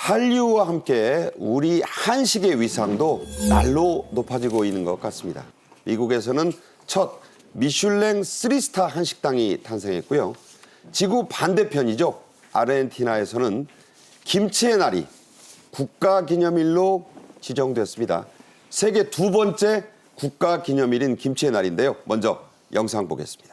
한류와 함께 우리 한식의 위상도 날로 높아지고 있는 것 같습니다. 미국에서는 첫 미슐랭 3스타 한식당이 탄생했고요. 지구 반대편이죠. 아르헨티나에서는 김치의 날이 국가기념일로 지정됐습니다. 세계 두 번째 국가기념일인 김치의 날인데요. 먼저 영상 보겠습니다.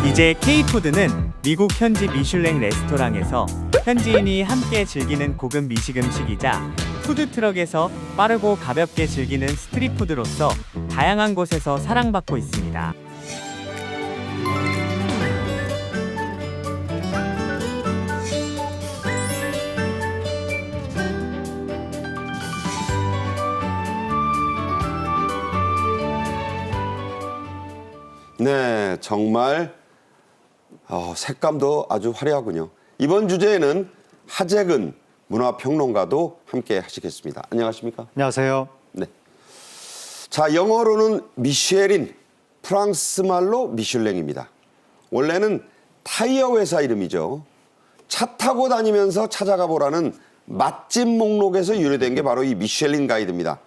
이제 K푸드는 미국 현지 미슐랭 레스토랑에서 현지인이 함께 즐기는 고급 미식 음식이자 푸드트럭에서 빠르고 가볍게 즐기는 스트릿푸드로서 다양한 곳에서 사랑받고 있습니다. 네, 정말 색감도 아주 화려하군요. 이번 주제에는 하재근 문화평론가도 함께 하시겠습니다. 안녕하십니까? 안녕하세요. 네. 자, 영어로는 미쉐린, 프랑스 말로 미슐랭입니다. 원래는 타이어 회사 이름이죠. 차 타고 다니면서 찾아가 보라는 맛집 목록에서 유래된 게 바로 이 미쉐린 가이드입니다.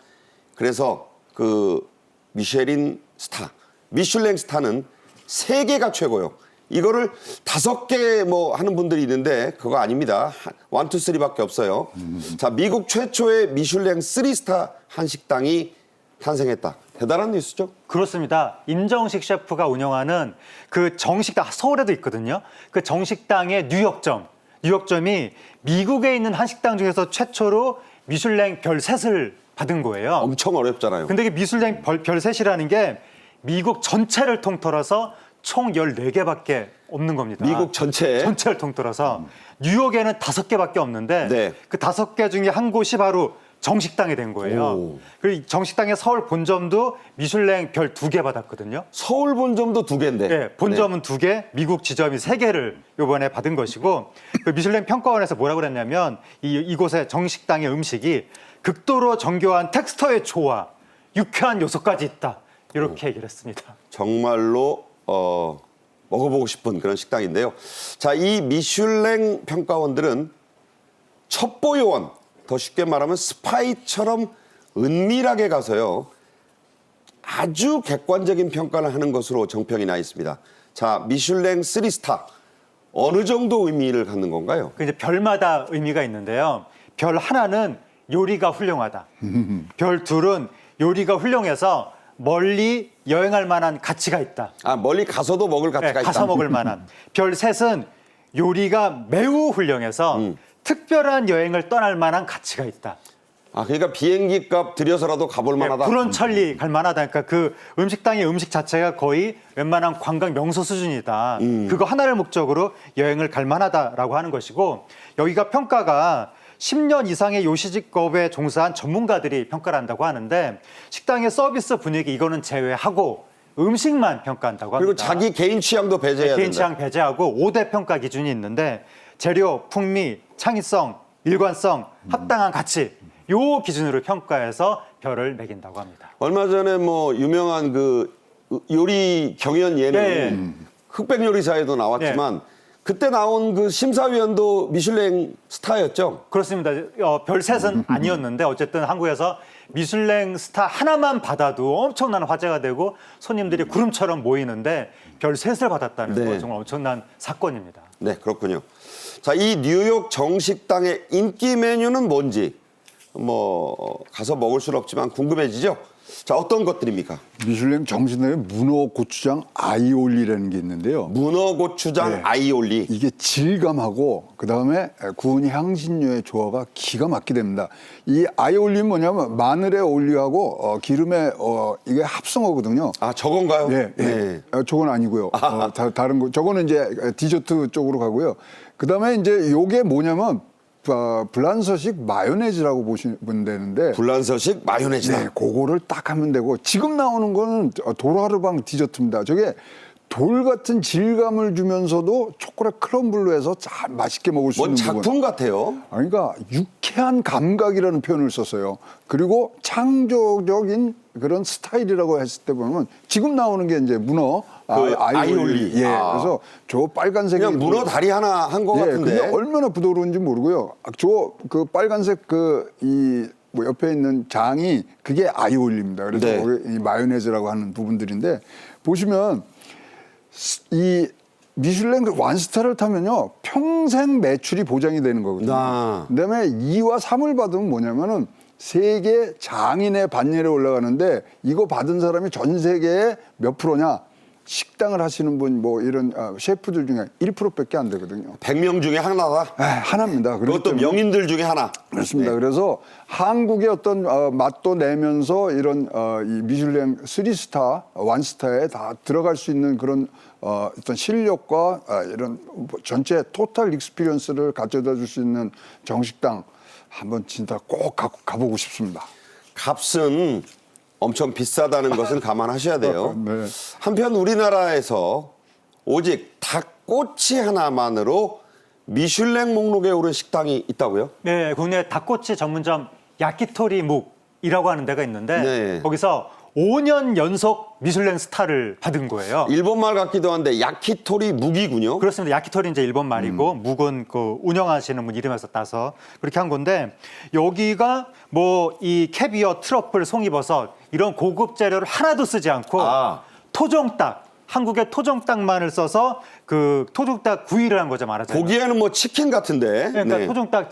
그래서 그 미쉐린 스타, 미슐랭 스타는 3개가 최고요. 이거를 5개 뭐 하는 분들이 있는데 그거 아닙니다. 1, 2, 3밖에 없어요. 자, 미국 최초의 미슐랭 3스타 한식당이 탄생했다. 대단한 뉴스죠? 그렇습니다. 임정식 셰프가 운영하는 그 정식당, 서울에도 있거든요. 그 정식당의 뉴욕점이 미국에 있는 한식당 중에서 최초로 미슐랭 별 셋을 받은 거예요. 엄청 어렵잖아요. 근데 이게 미슐랭 별 셋이라는 게 미국 전체를 통틀어서 총 14개밖에 없는 겁니다. 미국 전체를 통틀어서 뉴욕에는 5개밖에 없는데 네. 그 5개 중에 한 곳이 바로 정식당이 된 거예요. 오. 그리고 정식당의 서울 본점도 미슐랭 별 2개 받았거든요. 서울 본점도 2개인데. 네, 본점은 2개, 미국 지점이 3개를 이번에 받은 것이고 그 미슐랭 평가원에서 뭐라고 그랬냐면 이곳의 정식당의 음식이 극도로 정교한 텍스처의 조화, 유쾌한 요소까지 있다. 이렇게 얘기를 했습니다. 정말로 먹어보고 싶은 그런 식당인데요. 자, 이 미슐랭 평가원들은 첩보요원, 더 쉽게 말하면 스파이처럼 은밀하게 가서요. 아주 객관적인 평가를 하는 것으로 정평이 나 있습니다. 자, 미슐랭 3스타 어느 정도 의미를 갖는 건가요? 그 이제 별마다 의미가 있는데요. 별 하나는 요리가 훌륭하다. 별 둘은 요리가 훌륭해서 멀리 여행할 만한 가치가 있다. 아, 멀리 가서도 먹을 가치가 있다. 가서 먹을 만한. 별 셋은 요리가 매우 훌륭해서 특별한 여행을 떠날 만한 가치가 있다. 아, 그러니까 비행기 값 들여서라도 가볼 만하다. 불원천리 갈 만하다. 그러니까 그 음식당의 음식 자체가 거의 웬만한 관광 명소 수준이다. 그거 하나를 목적으로 여행을 갈 만하다라고 하는 것이고 여기가 평가가 10년 이상의 요식업에 종사한 전문가들이 평가를 한다고 하는데 식당의 서비스 분위기 이거는 제외하고 음식만 평가한다고 합니다. 그리고 자기 개인 취향도 배제해야 된다. 개인 취향 배제하고 5대 평가 기준이 있는데 재료, 풍미, 창의성, 일관성, 합당한 가치 요 기준으로 평가해서 별을 매긴다고 합니다. 얼마 전에 뭐 유명한 그 요리 경연 예능 흑백 요리사에도 나왔지만 그때 나온 그 심사위원도 미슐랭 스타였죠. 그렇습니다. 별 셋은 아니었는데 어쨌든 한국에서 미슐랭 스타 하나만 받아도 엄청난 화제가 되고 손님들이 구름처럼 모이는데 별 셋을 받았다는 거 정말 엄청난 사건입니다. 네, 그렇군요. 자, 이 뉴욕 정식당의 인기 메뉴는 뭔지 뭐 가서 먹을 수는 없지만 궁금해지죠. 자, 어떤 것들입니까? 미슐랭 정신의 문어 고추장 아이올리라는 게 있는데요. 문어 고추장 아이올리. 이게 질감하고 그다음에 구운 향신료의 조화가 기가 막히게 됩니다. 이 아이올리는 뭐냐면 마늘에 올리하고 기름에 이게 합성어거든요. 아, 저건가요? 네. 저건 아니고요. 다른 거. 저거는 이제 디저트 쪽으로 가고요. 그다음에 이제 요게 뭐냐면 블란서식 마요네즈라고 보시면 되는데 불란서식 마요네즈다. 네, 그거를 딱 하면 되고 지금 나오는 거는 도라르방 디저트입니다. 저게 돌 같은 질감을 주면서도 초콜릿 크럼블로 해서 잘 맛있게 먹을 수 뭔 있는 부분. 작품 같아요. 그러니까 유쾌한 감각이라는 표현을 썼어요. 그리고 창조적인 그런 스타일이라고 했을 때 보면 지금 나오는 게 이제 문어 아이올리. 예. 아. 그래서 저 빨간색이 그냥 문어 다리 하나 한 것 같은데. 근데 얼마나 부드러운지 모르고요. 저 그 빨간색 뭐 옆에 있는 장이 그게 아이올리입니다. 그래서 네. 거기 이 마요네즈라고 하는 부분들인데 보시면 이 미슐랭 완스타를 타면요 평생 매출이 보장이 되는 거거든요. 아. 그다음에 2와 3을 받으면 뭐냐면은 세계 장인의 반열에 올라가는데 이거 받은 사람이 전 세계에 몇 프로냐? 식당을 하시는 분 뭐 이런 셰프들 중에 1%밖에 안 되거든요. 100명 중에 하나다. 하나입니다. 그렇기 그것도 때문에 명인들 중에 하나. 그렇습니다. 네. 그래서 한국의 어떤 맛도 내면서 이런 이 미슐랭 3스타, 1스타에 다 들어갈 수 있는 그런 어떤 실력과 이런 전체 토탈 익스피리언스를 가져다 줄 수 있는 정식당 한번 진짜 꼭 가보고 싶습니다. 값은 엄청 비싸다는 것은 감안하셔야 돼요. 네. 한편 우리나라에서 오직 닭꼬치 하나만으로 미슐랭 목록에 오른 식당이 있다고요? 네, 국내 닭꼬치 전문점 야키토리 묵이라고 하는 데가 있는데 네. 거기서 5년 연속 미슐랭 스타를 받은 거예요. 일본말 같기도 한데 야키토리 묵이군요. 그렇습니다. 야키토리 이제 일본 말이고 묵은 그 운영하시는 분 이름에서 따서 그렇게 한 건데 여기가 뭐 이 캐비어, 트러플, 송이버섯 이런 고급 재료를 하나도 쓰지 않고 토종닭 한국의 토종닭만을 써서 그 토종닭 구이를 한 거죠 말하자면. 보기에는 뭐 치킨 같은데. 그러니까 네. 토종닭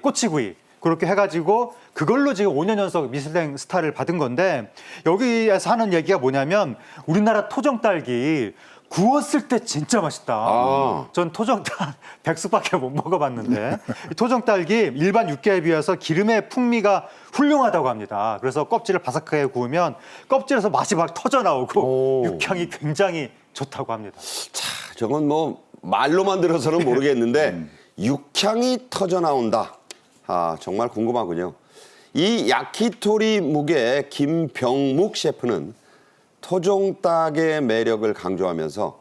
꼬치구이 그렇게 해가지고 그걸로 지금 5년 연속 미슐랭 스타를 받은 건데 여기에서 하는 얘기가 뭐냐면 우리나라 토종닭이 구웠을 때 진짜 맛있다. 전 토종닭 백숙밖에 못 먹어봤는데 토종닭이 일반 육개에 비해서 기름의 풍미가 훌륭하다고 합니다. 그래서 껍질을 바삭하게 구우면 껍질에서 맛이 막 터져 나오고 육향이 굉장히 좋다고 합니다. 자, 저건 뭐 말로만 들어서는 모르겠는데 육향이 터져 나온다. 정말 궁금하군요. 이 야키토리 묵의 김병묵 셰프는 토종닭의 매력을 강조하면서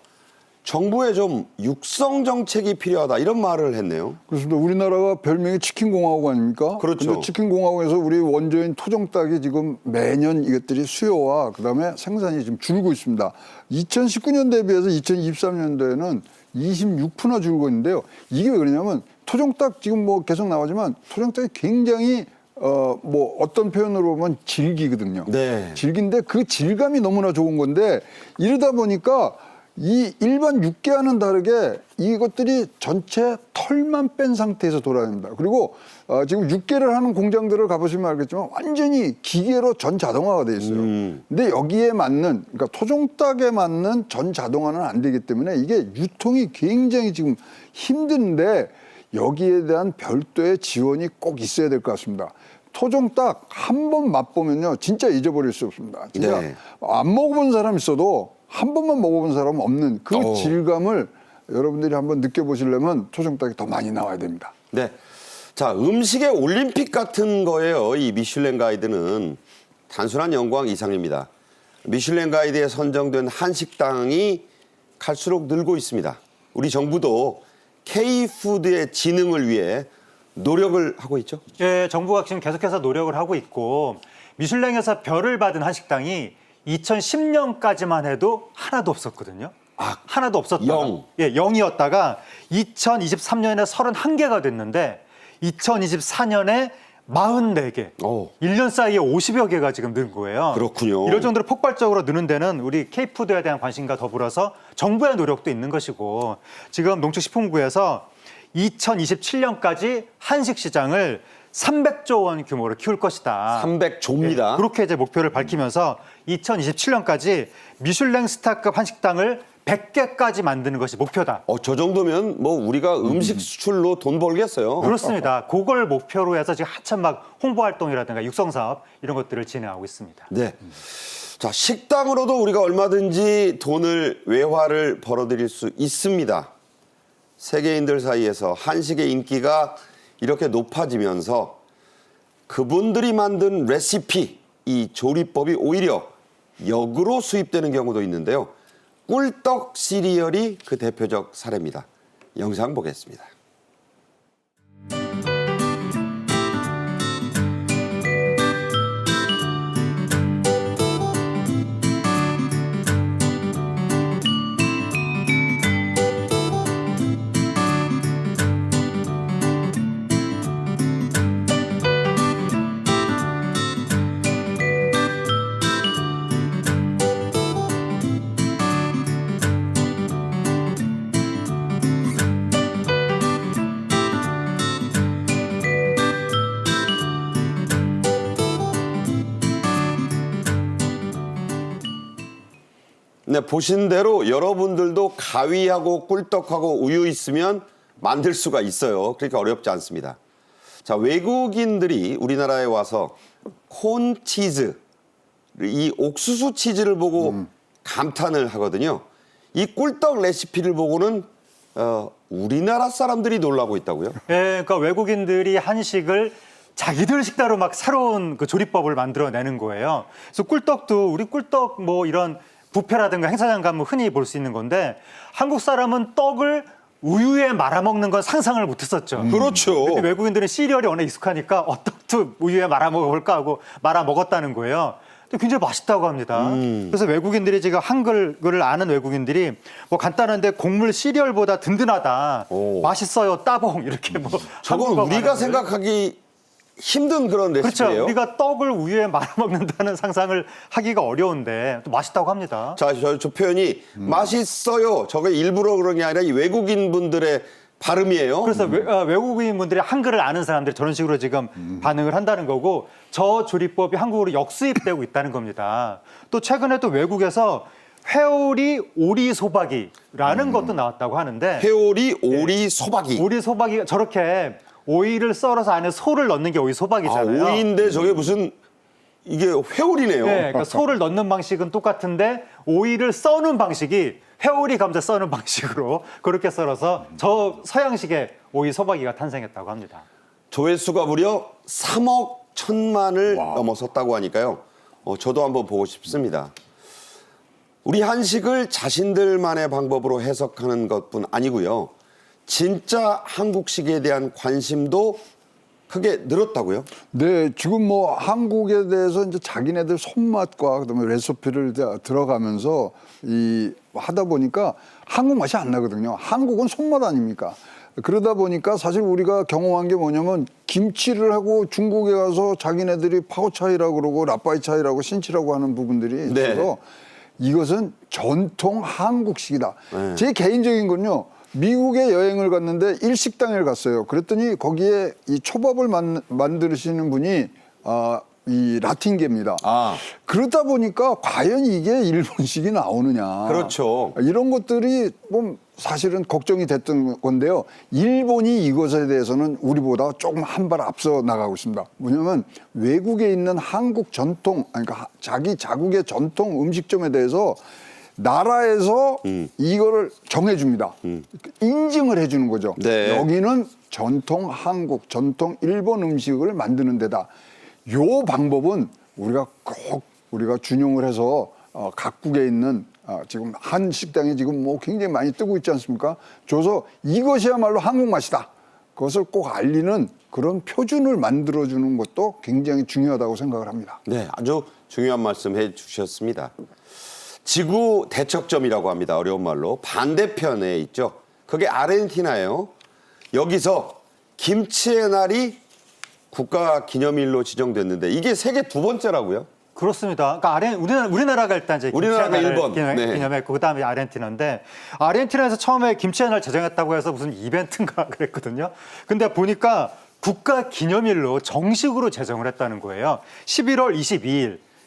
정부에 좀 육성 정책이 필요하다 이런 말을 했네요. 그렇습니다. 우리나라가 별명이 치킨 공화국 아닙니까? 그렇죠. 근데 치킨 공화국에서 우리 원조인 토종닭이 지금 매년 이것들이 수요와 그다음에 생산이 지금 줄고 있습니다. 2019년 대비해서 2023년도에는 26%나 줄고 있는데요. 이게 왜 그러냐면 토종닭 지금 뭐 계속 나오지만 토종닭이 굉장히 뭐 어떤 표현으로 보면 질기거든요. 네. 질긴데 그 질감이 너무나 좋은 건데 이러다 보니까 이 일반 육개와는 다르게 이것들이 전체 털만 뺀 상태에서 돌아다닙니다. 그리고 지금 육개를 하는 공장들을 가보시면 알겠지만 완전히 기계로 전 자동화가 돼 있어요. 근데 여기에 맞는 그러니까 토종닭에 맞는 전 자동화는 안 되기 때문에 이게 유통이 굉장히 지금 힘든데 여기에 대한 별도의 지원이 꼭 있어야 될 것 같습니다. 토종닭 한 번 맛보면요 진짜 잊어버릴 수 없습니다. 진짜 네. 안 먹어본 사람 있어도 한 번만 먹어본 사람은 없는 그 질감을 여러분들이 한번 느껴보시려면 토종닭이 더 많이 나와야 됩니다. 네. 자, 음식의 올림픽 같은 거예요. 이 미슐랭 가이드는 단순한 영광 이상입니다. 미슐랭 가이드에 선정된 한식당이 갈수록 늘고 있습니다. 우리 정부도 K푸드의 진흥을 위해 노력을 하고 있죠. 예, 정부가 지금 계속해서 노력을 하고 있고 미슐랭에서 별을 받은 한식당이 2010년까지만 해도 하나도 없었거든요. 하나도 없었다가 0. 예, 0이었다가 2023년에 31개가 됐는데 2024년에 44개. 1년 사이에 50여 개가 지금 는 거예요. 그렇군요. 이럴 정도로 폭발적으로 느는 데는 우리 K푸드에 대한 관심과 더불어서 정부의 노력도 있는 것이고 지금 농축식품부에서 2027년까지 한식 시장을 300조 원 규모로 키울 것이다. 300조입니다. 그렇게 이제 목표를 밝히면서 2027년까지 미슐랭 스타급 한식당을 100개까지 만드는 것이 목표다. 저 정도면 뭐 우리가 음식 수출로 돈 벌겠어요. 그렇습니다. 그걸 목표로 해서 지금 한참 막 홍보 활동이라든가 육성 사업 이런 것들을 진행하고 있습니다. 네. 자, 식당으로도 우리가 얼마든지 돈을 외화를 벌어들일 수 있습니다. 세계인들 사이에서 한식의 인기가 이렇게 높아지면서 그분들이 만든 레시피, 이 조리법이 오히려 역으로 수입되는 경우도 있는데요. 꿀떡 시리얼이 그 대표적 사례입니다. 영상 보겠습니다. 네, 보신 대로 여러분들도 가위하고 꿀떡하고 우유 있으면 만들 수가 있어요. 그러니까 어렵지 않습니다. 자, 외국인들이 우리나라에 와서 콘치즈, 이 옥수수 치즈를 보고 감탄을 하거든요. 이 꿀떡 레시피를 보고는 우리나라 사람들이 놀라고 있다고요? 예, 그러니까 외국인들이 한식을 자기들 식대로 막 새로운 그 조리법을 만들어내는 거예요. 그래서 꿀떡도 우리 꿀떡 뭐 이런 뷔페라든가 행사장 가면 흔히 볼 수 있는 건데 한국 사람은 떡을 우유에 말아먹는 건 상상을 못했었죠. 그렇죠. 근데 외국인들은 시리얼이 워낙 익숙하니까 떡도 우유에 말아먹어볼까 하고 말아먹었다는 거예요. 근데 굉장히 맛있다고 합니다. 그래서 외국인들이 지금 한글을 아는 외국인들이 뭐 간단한데 곡물 시리얼보다 든든하다. 오. 맛있어요. 따봉 이렇게 뭐. 저건 한국어 우리가 말하는 생각하기 힘든 그런 레시피예요. 그렇죠. 우리가 떡을 우유에 말아먹는다는 상상을 하기가 어려운데 또 맛있다고 합니다. 자, 저 표현이 맛있어요. 저게 일부러 그런 게 아니라 이 외국인 분들의 발음이에요. 그래서 외국인 분들이 한글을 아는 사람들이 저런 식으로 지금 반응을 한다는 거고 저 조리법이 한국으로 역수입되고 있다는 겁니다. 또 최근에 또 외국에서 회오리 오리 소박이라는 것도 나왔다고 하는데 회오리, 오리, 소박이. 오리 소박이가 저렇게 오이를 썰어서 안에 소를 넣는 게 오이 아, 소박이잖아요. 오이인데 저게 무슨 이게 회오리네요. 네, 그러니까 소를 넣는 방식은 똑같은데 오이를 써는 방식이 회오리 감자 써는 방식으로 그렇게 썰어서 저 서양식의 오이 소박이가 탄생했다고 합니다. 조회수가 무려 3억 1천만을 넘어섰다고 하니까요. 저도 한번 보고 싶습니다. 우리 한식을 자신들만의 방법으로 해석하는 것뿐 아니고요. 진짜 한국식에 대한 관심도 크게 늘었다고요? 네, 지금 뭐 한국에 대해서 이제 자기네들 손맛과 그다음에 레시피를 들어가면서 이 하다 보니까 한국 맛이 안 나거든요. 한국은 손맛 아닙니까? 그러다 보니까 사실 우리가 경험한 게 뭐냐면 김치를 하고 중국에 가서 자기네들이 파오차이라고 그러고 라빠이차이라고 신치라고 하는 부분들이 네. 있어서 이것은 전통 한국식이다. 네. 제 개인적인 건요. 미국에 여행을 갔는데 일식당에 갔어요. 그랬더니 거기에 이 초밥을 만드시는 분이 이 라틴계입니다. 아. 그러다 보니까 과연 이게 일본식이 나오느냐. 그렇죠. 이런 것들이 뭐 사실은 걱정이 됐던 건데요. 일본이 이것에 대해서는 우리보다 조금 한 발 앞서 나가고 있습니다. 뭐냐면 외국에 있는 한국 전통, 그러니까 자기 자국의 전통 음식점에 대해서 나라에서 이거를 정해줍니다. 인증을 해주는 거죠. 네. 여기는 전통 한국, 전통 일본 음식을 만드는 데다. 요 방법은 우리가 꼭 우리가 준용을 해서 각국에 있는 지금 한 식당이 지금 뭐 굉장히 많이 뜨고 있지 않습니까? 줘서 이것이야말로 한국 맛이다. 그것을 꼭 알리는 그런 표준을 만들어주는 것도 굉장히 중요하다고 생각을 합니다. 네, 아주 중요한 말씀 해주셨습니다. 지구 대척점이라고 합니다. 어려운 말로. 반대편에 있죠. 그게 아르헨티나예요. 여기서 김치의 날이 국가 기념일로 지정됐는데 이게 세계 두 번째라고요? 그렇습니다. 그러니까 우리나라가 일단 이제 우리나라가 김치의 날을 일본. 네. 기념했고 그다음에 아르헨티나인데 아르헨티나에서 처음에 김치의 날 제정했다고 해서 무슨 이벤트인가 그랬거든요. 근데 보니까 국가 기념일로 정식으로 제정을 했다는 거예요. 11월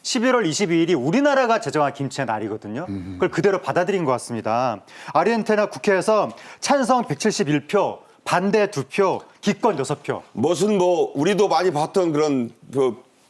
22일이 우리나라가 제정한 김치의 날이거든요. 그걸 그대로 받아들인 것 같습니다. 아르헨티나 국회에서 찬성 171표, 반대 2표, 기권 6표. 무슨 뭐 우리도 많이 봤던 그런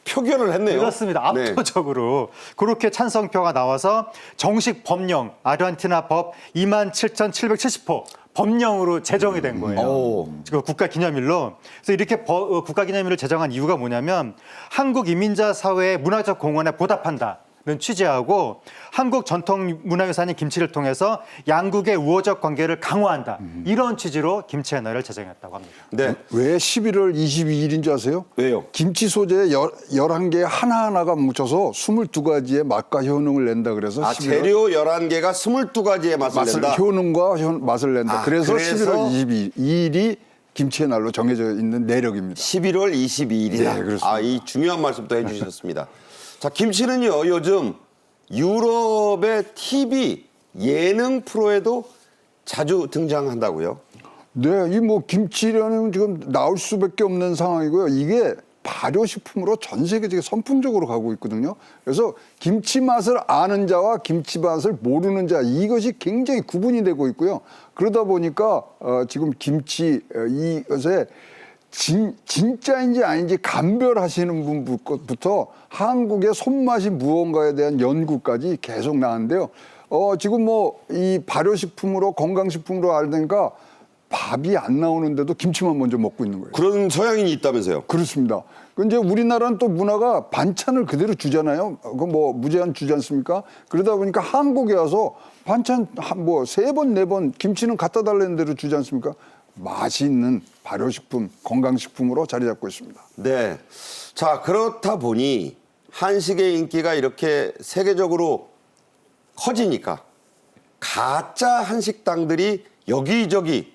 표결을 했네요. 그렇습니다. 압도적으로 그렇게 찬성표가 나와서 정식 법령 아르헨티나 법 27,770호 법령으로 제정이 된 거예요. 오. 지금 국가기념일로. 그래서 이렇게 국가기념일을 제정한 이유가 뭐냐면 한국 이민자 사회의 문화적 공헌에 보답한다. 취지하고 한국 전통 문화유산인 김치를 통해서 양국의 우호적 관계를 강화한다. 이런 취지로 김치 해널을 제정했다고 합니다. 네. 왜 11월 22일인 줄 아세요? 왜요? 김치 소재 11개 하나하나가 뭉쳐서 22가지의 맛과 효능을 낸다 그래서 아, 11월 재료 11개가 22가지의 맛을 낸다. 효능과 맛을 낸다. 아, 그래서 그래서 11월 22일이 김치의 날로 정해져 있는 내력입니다. 11월 22일이다. 네, 그렇습니다. 아, 이 중요한 말씀도 해주셨습니다. 자, 김치는요, 요즘 유럽의 TV 예능 프로에도 자주 등장한다고요? 네, 이 뭐 김치라는 지금 나올 수밖에 없는 상황이고요. 이게 발효식품으로 전 세계적으로 선풍적으로 가고 있거든요. 그래서 김치 맛을 아는 자와 김치 맛을 모르는 자 이것이 굉장히 구분이 되고 있고요. 그러다 보니까 지금 김치 이것에 진짜인지 아닌지 감별하시는 분부터 한국의 손맛이 무언가에 대한 연구까지 계속 나왔는데요. 지금 뭐 이 발효식품으로 건강식품으로 알니까 밥이 안 나오는데도 김치만 먼저 먹고 있는 거예요. 그런 서양인이 있다면서요? 그렇습니다. 근데 우리나라는 또 문화가 반찬을 그대로 주잖아요. 그거 뭐 무제한 주지 않습니까? 그러다 보니까 한국에 와서 반찬 뭐 3번, 4번 김치는 갖다 달라는 대로 주지 않습니까? 맛이 있는 발효식품, 건강식품으로 자리 잡고 있습니다. 네. 자, 그렇다 보니 한식의 인기가 이렇게 세계적으로 커지니까 가짜 한식당들이 여기저기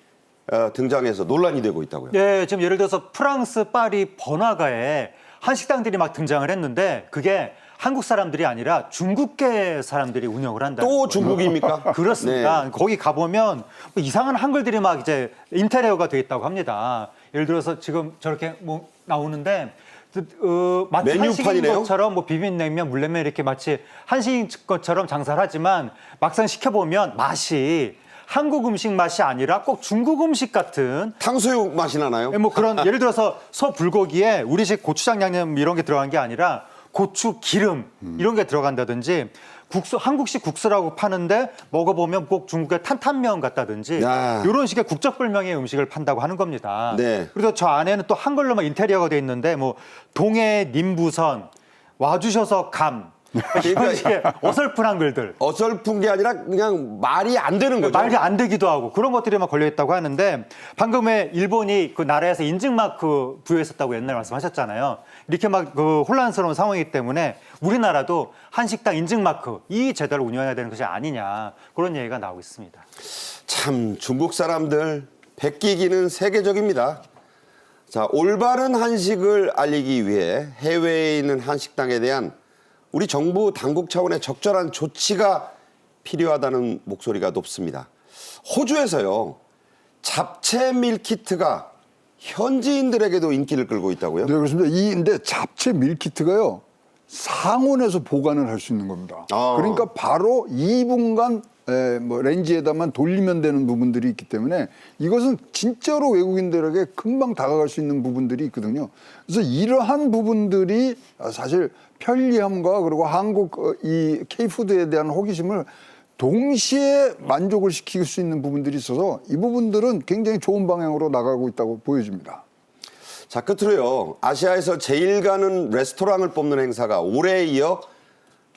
등장해서 논란이 되고 있다고요. 예, 지금 예를 들어서 프랑스 파리 번화가에 한식당들이 막 등장을 했는데 그게 한국 사람들이 아니라 중국계 사람들이 운영을 한다. 또 중국입니까? 그렇습니다. 네. 거기 가보면 뭐 이상한 한글들이 막 이제 인테리어가 돼 있다고 합니다. 예를 들어서 지금 저렇게 뭐 나오는데 마치 한식인 메뉴판이네요? 것처럼 뭐 비빔냉면, 물냉면 이렇게 마치 한식인 것처럼 장사를 하지만 막상 시켜보면 맛이 한국 음식 맛이 아니라 꼭 중국 음식 같은 탕수육 맛이 나나요? 뭐 그런 예를 들어서 소 불고기에 우리식 고추장 양념 이런 게 들어간 게 아니라 고추 기름 이런 게 들어간다든지 국수 한국식 국수라고 파는데 먹어보면 꼭 중국의 탄탄면 같다든지 야. 이런 식의 국적불명의 음식을 판다고 하는 겁니다. 네. 그래서 저 안에는 또 한글로만 인테리어가 돼 있는데 뭐 동해 님부선 와주셔서 감 이런 식의 어설픈 한글들. 어설픈 게 아니라 그냥 말이 안 되는 거죠. 말이 안 되기도 하고 그런 것들이 막 걸려 있다고 하는데 방금에 일본이 그 나라에서 인증마크 부여했었다고 옛날에 말씀하셨잖아요. 이렇게 막 그 혼란스러운 상황이기 때문에 우리나라도 한식당 인증마크 이 제도를 운영해야 되는 것이 아니냐 그런 얘기가 나오고 있습니다. 참 중국 사람들 베끼기는 세계적입니다. 자, 올바른 한식을 알리기 위해 해외에 있는 한식당에 대한 우리 정부 당국 차원의 적절한 조치가 필요하다는 목소리가 높습니다. 호주에서요, 잡채 밀키트가 현지인들에게도 인기를 끌고 있다고요? 네, 그렇습니다. 근데 잡채 밀키트가요, 상온에서 보관을 할 수 있는 겁니다. 아. 그러니까 바로 2분간 뭐 렌지에다만 돌리면 되는 부분들이 있기 때문에 이것은 진짜로 외국인들에게 금방 다가갈 수 있는 부분들이 있거든요. 그래서 이러한 부분들이 사실 편리함과 그리고 한국 이 K푸드에 대한 호기심을 동시에 만족을 시킬 수 있는 부분들이 있어서 이 부분들은 굉장히 좋은 방향으로 나가고 있다고 보여집니다. 자, 끝으로요, 아시아에서 제일 가는 레스토랑을 뽑는 행사가 올해에 이어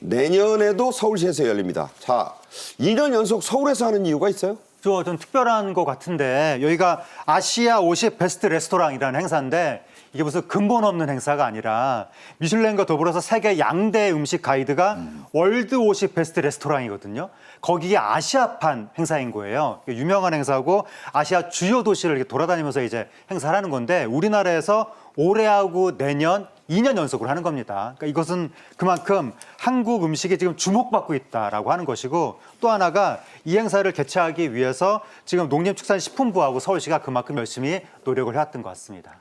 내년에도 서울시에서 열립니다. 자, 2년 연속 서울에서 하는 이유가 있어요? 좀 특별한 것 같은데 여기가 아시아 50 베스트 레스토랑이라는 행사인데 이게 무슨 근본 없는 행사가 아니라 미슐랭과 더불어서 세계 양대 음식 가이드가 월드 50 베스트 레스토랑이거든요. 거기에 아시아판 행사인 거예요. 유명한 행사고 아시아 주요 도시를 이렇게 돌아다니면서 이제 행사를 하는 건데 우리나라에서 올해하고 내년 2년 연속으로 하는 겁니다. 그러니까 이것은 그만큼 한국 음식이 지금 주목받고 있다라고 하는 것이고 또 하나가 이 행사를 개최하기 위해서 지금 농림축산식품부하고 서울시가 그만큼 열심히 노력을 해왔던 것 같습니다.